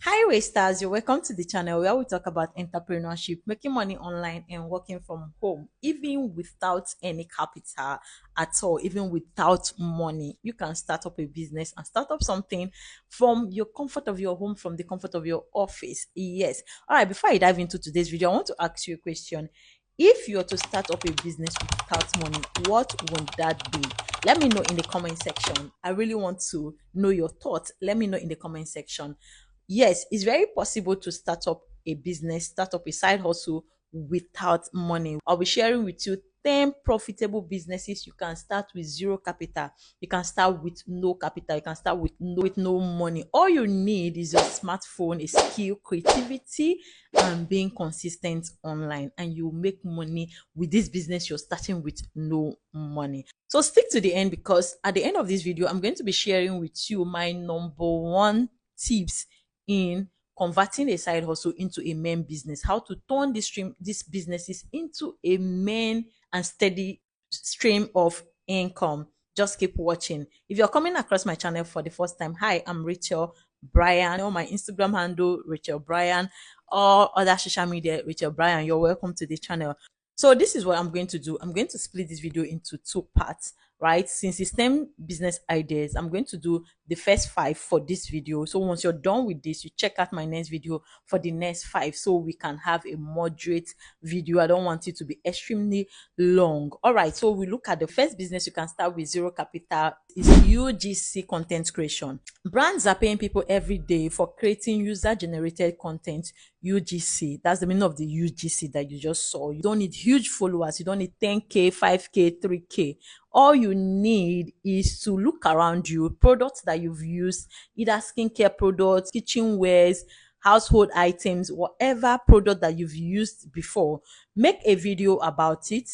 Hi, Wasters. You're welcome to the channel where we talk about entrepreneurship, making money online, and working from home, even without any capital at all, even without money. You can start up a business and start up something from your comfort of your home, from the comfort of your office. Yes. All right. Before I dive into today's video, I want to ask you a question. If you're to start up a business without money, what would that be? Let me know in the comment section. I really want to know your thoughts. Let me know in the comment section. Yes, it's very possible to start up a business, start up a side hustle without money. I'll be sharing with you 10 profitable businesses you can start with zero capital. You can start with no capital. You can start with no money. All you need is your smartphone, a skill, creativity, and being consistent online. And you make money with this business you're starting with no money. So stick to the end because at the end of this video, I'm going to be sharing with you my number one tips in converting a side hustle into a main business, how to turn these businesses into a main and steady stream of income. Just keep watching. If you're coming across my channel for the first time, hi, I'm Rachel Bryan. On my Instagram handle, Rachel Bryan, or other social media, Rachel Bryan. You're welcome to the channel. So this is what I'm going to do. I'm going to split this video into two parts, right? Since it's 10 business ideas, I'm going to do the first 5 for this video. So once you're done with this, you check out my next video for the next 5 so we can have a moderate video. I don't want it to be extremely long. All right, so we look at the first business you can start with zero capital is UGC content creation. Brands are paying people every day for creating user generated content. UGC, that's the meaning of the UGC that you just saw. You don't need huge followers, you don't need 10k, 5k, 3k. All you need is to look around you, products that you've used, either skincare products, kitchenwares, household items, whatever product that you've used before. Make a video about it,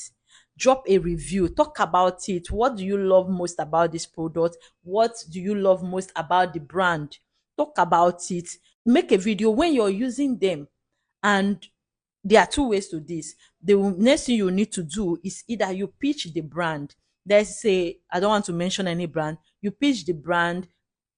drop a review, talk about it. What do you love most about this product? What do you love most about the brand? Talk about it. Make a video when you're using them. And there are two ways to this. The next thing you need to do is either you pitch the brand. Let's say, I don't want to mention any brand. You pitch the brand,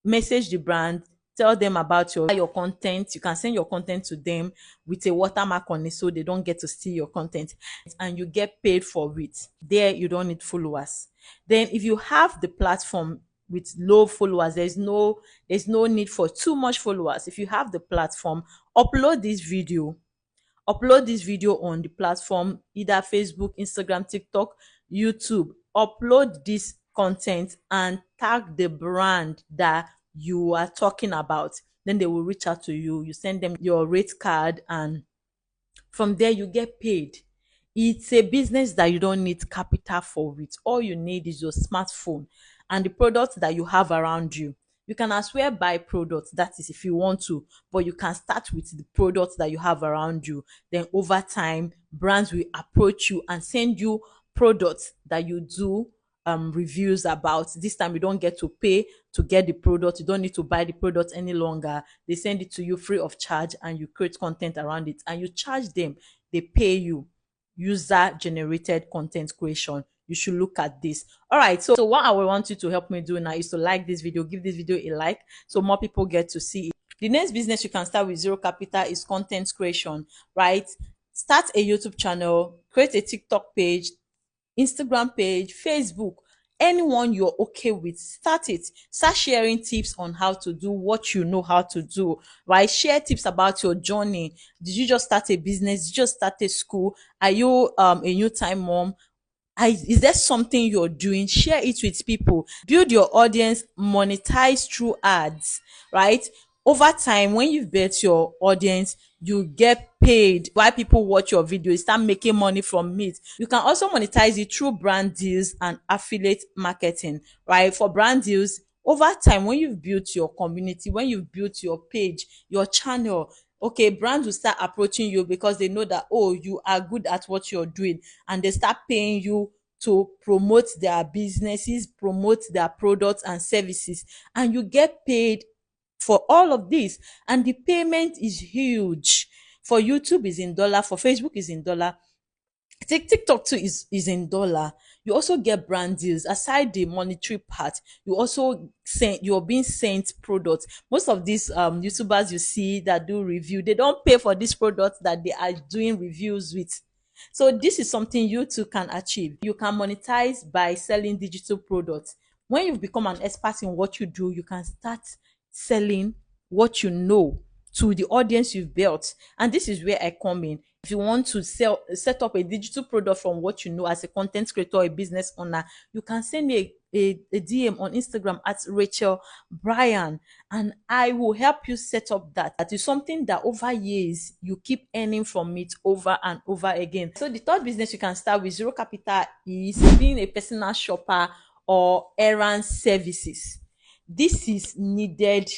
message the brand, tell them about your content. You can send your content to them with a watermark on it so they don't get to see your content, and you get paid for it. There you don't need followers. Then if you have the platform with low followers, there's no need for too much followers. If you have the platform, upload this video upload this video on the platform, either Facebook, Instagram, TikTok, YouTube. Upload this content and tag the brand that you are talking about. Then they will reach out to you. You send them your rate card, and from there you get paid. It's a business that you don't need capital for it. All you need is your smartphone and the products that you have around you. You can as well buy products, that is if you want to, but you can start with the products that you have around you. Then over time, brands will approach you and send you products that you do reviews about. This time you don't get to pay to get the product. You don't need to buy the product any longer. They send it to you free of charge, and you create content around it and you charge them. They pay you. User generated content creation. You should look at this. All right, so what I will want you to help me do now is to like this video, give this video a like so more people get to see it. The next business you can start with zero capital is content creation, right? Start a YouTube channel, create a TikTok page, Instagram page, Facebook, anyone you're okay with, start it. Start sharing tips on how to do what you know how to do, right? Share tips about your journey. Did you just start a business? Did you just start a school? Are you a new time mom? Is there something you're doing? Share it with people. Build your audience, monetize through ads, right? Over time, when you've built your audience, you get paid. Why people watch your video, you start making money from it. You can also monetize it through brand deals and affiliate marketing, right? For brand deals, over time, when you've built your community, when you've built your page, your channel, okay, brands will start approaching you because they know that, oh, you are good at what you're doing, and they start paying you to promote their businesses, promote their products and services, and you get paid for all of this. And the payment is huge. For YouTube is in dollar, for Facebook is in dollar, TikTok too is in dollar. You also get brand deals. Aside the monetary part, you also send you're being sent products. Most of these YouTubers you see that do review, they don't pay for this product that they are doing reviews with. So this is something you too can achieve. You can monetize by selling digital products. When you've become an expert in what you do, you can start selling what you know to the audience you've built. And this is where I come in. If you want to set up a digital product from what you know as a content creator or a business owner, you can send me a DM on Instagram at Rachel Bryan, and I will help you set up that. That is something that over years you keep earning from it over and over again. So the third business you can start with zero capital is being a personal shopper or errand services. This is needed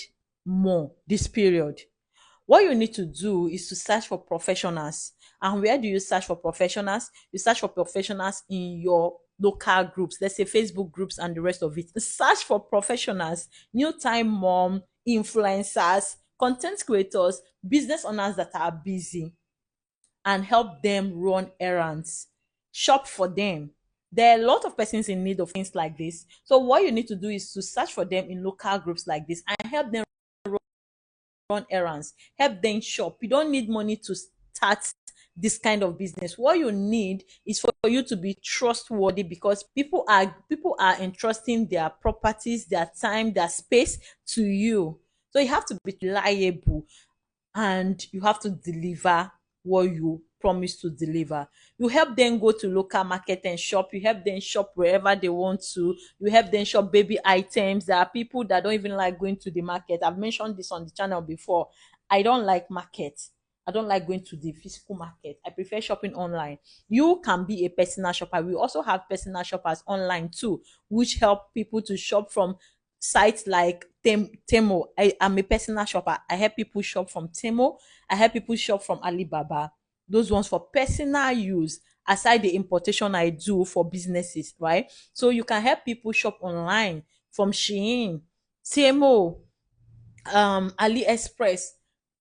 more this period. What you need to do is to search for professionals. And where do you search for professionals? You search for professionals in your local groups, let's say Facebook groups and the rest of it. Search for professionals, new time mom, influencers, content creators, business owners that are busy, and help them run errands. Shop for them. There are a lot of persons in need of things like this. So what you need to do is to search for them in local groups like this and help them run errands, help them shop. You don't need money to start this kind of business. What you need is for you to be trustworthy, because people are entrusting their properties, their time, their space to you. So you have to be reliable, and you have to deliver what you promise to deliver. You help them go to local market and shop. You help them shop wherever they want to. You help them shop baby items. There are people that don't even like going to the market. I've mentioned this on the channel before. I don't like market. I don't like going to the physical market. I prefer shopping online. You can be a personal shopper. We also have personal shoppers online too, which help people to shop from sites like Temo. I'm a personal shopper. I help people shop from Temo. I help people shop from Alibaba. Those ones for personal use, aside the importation I do for businesses, right? So you can help people shop online from Shein, Temo, AliExpress,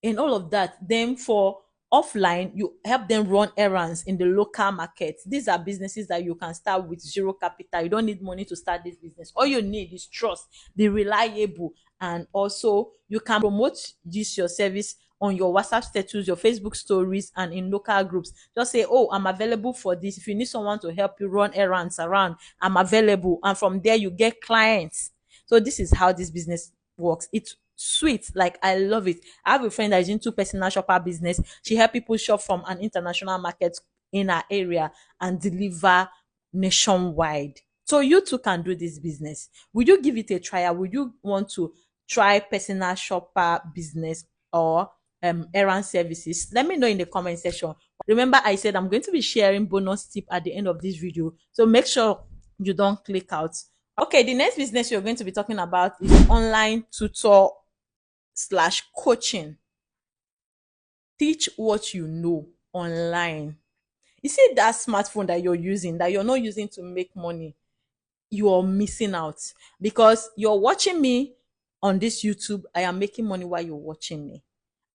and all of that. Then for offline, you help them run errands in the local market. These are businesses that you can start with zero capital. You don't need money to start this business. All you need is trust, be reliable, and also you can promote this your service on your WhatsApp status, your Facebook stories, and in local groups. Just say, oh, I'm available for this. If you need someone to help you run errands around, I'm available. And from there, you get clients. So this is how this business works. It's sweet. Like, I love it. I have a friend that is into personal shopper business. She help people shop from an international market in her area and deliver nationwide. So you too can do this business. Would you give it a try? Would you want to try personal shopper business or errand services? Let me know in the comment section. Remember, I said I'm going to be sharing bonus tip at the end of this video, so make sure you don't click out. Okay, the next business you're going to be talking about is online tutor slash coaching. Teach what you know online. You see that smartphone that you're using, that you're not using to make money, you're missing out, because you're watching me on this YouTube. I am making money while you're watching me,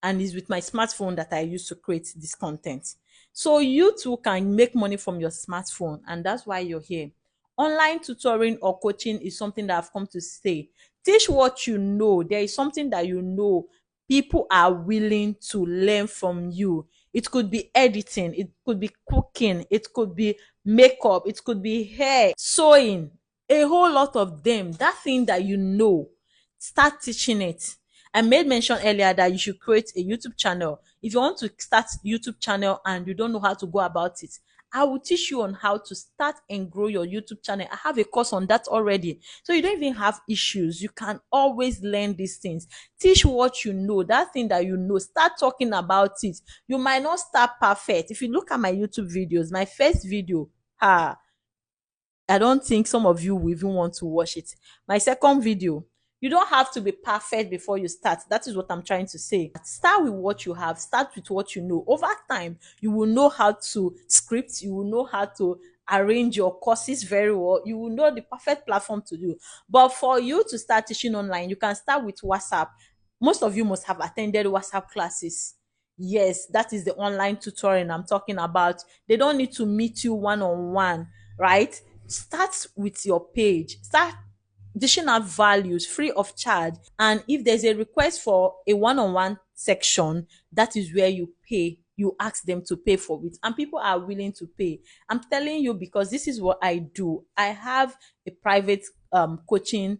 and it's with my smartphone that I use to create this content. So you too can make money from your smartphone, and that's why you're here. Online tutoring or coaching is something that I've come to stay. Teach what you know. There is something that you know people are willing to learn from you. It could be editing, it could be cooking, it could be makeup, it could be hair, sewing, a whole lot of them. That thing that you know, start teaching it. I made mention earlier that you should create a YouTube channel. If you want to start YouTube channel and you don't know how to go about it, I will teach you on how to start and grow your YouTube channel. I have a course on that already. So you don't even have issues. You can always learn these things. Teach what you know, that thing that you know. Start talking about it. You might not start perfect. If you look at my YouTube videos, my first video, I don't think some of you will even want to watch it. My second video, you don't have to be perfect before you start. That is what I'm trying to say. Start with what you have. Start with what you know. Over time, you will know how to script. You will know how to arrange your courses very well. You will know the perfect platform to do. But for you to start teaching online, you can start with WhatsApp. Most of you must have attended WhatsApp classes. Yes, that is the online tutoring I'm talking about. They don't need to meet you one on one, right? Start with your page. Start dishing out values free of charge. And if there's a request for a one-on-one section, that is where you pay. You ask them to pay for it, and people are willing to pay. I'm telling you, because this is what I do. I have a private coaching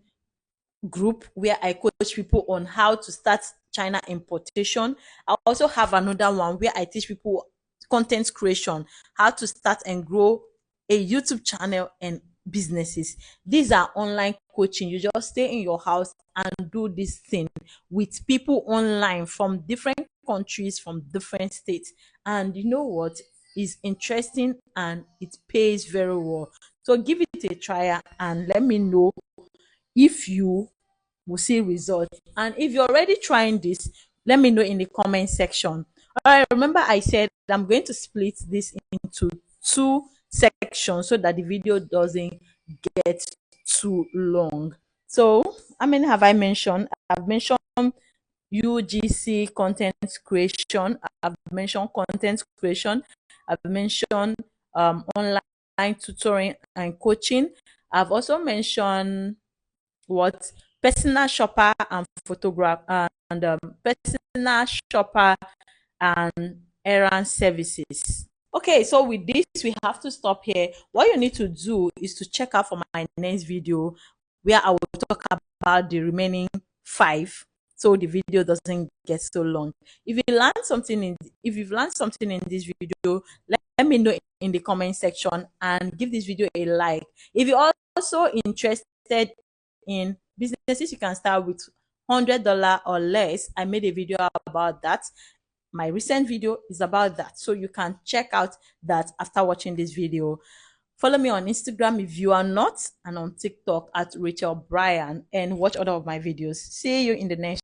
group where I coach people on how to start China importation. I also have another one where I teach people content creation, how to start and grow a YouTube channel and businesses. These are online coaching. You just stay in your house and do this thing with people online from different countries, from different states. And you know what? Is interesting and it pays very well. So give it a try and let me know if you will see results. And if you're already trying this, let me know in the comment section. All right, remember I said I'm going to split this into two sections so that the video doesn't get too long. So, how many have I mentioned? I've mentioned UGC content creation, I've mentioned content creation, I've mentioned online tutoring and coaching. I've also mentioned what personal shopper and photograph and personal shopper and errand services. Okay, so with this we have to stop here. What you need to do is to check out for my next video where I will talk about the remaining five, so the video doesn't get so long. If you've learned something in this video, let me know in the comment section and give this video a like. If you're also interested in businesses you can start with $100 or less, I made a video about that. My recent video is about that, so you can check out that after watching this video. Follow me on Instagram if you are not, and on TikTok at Rachel Bryan, and watch other of my videos. See you in the next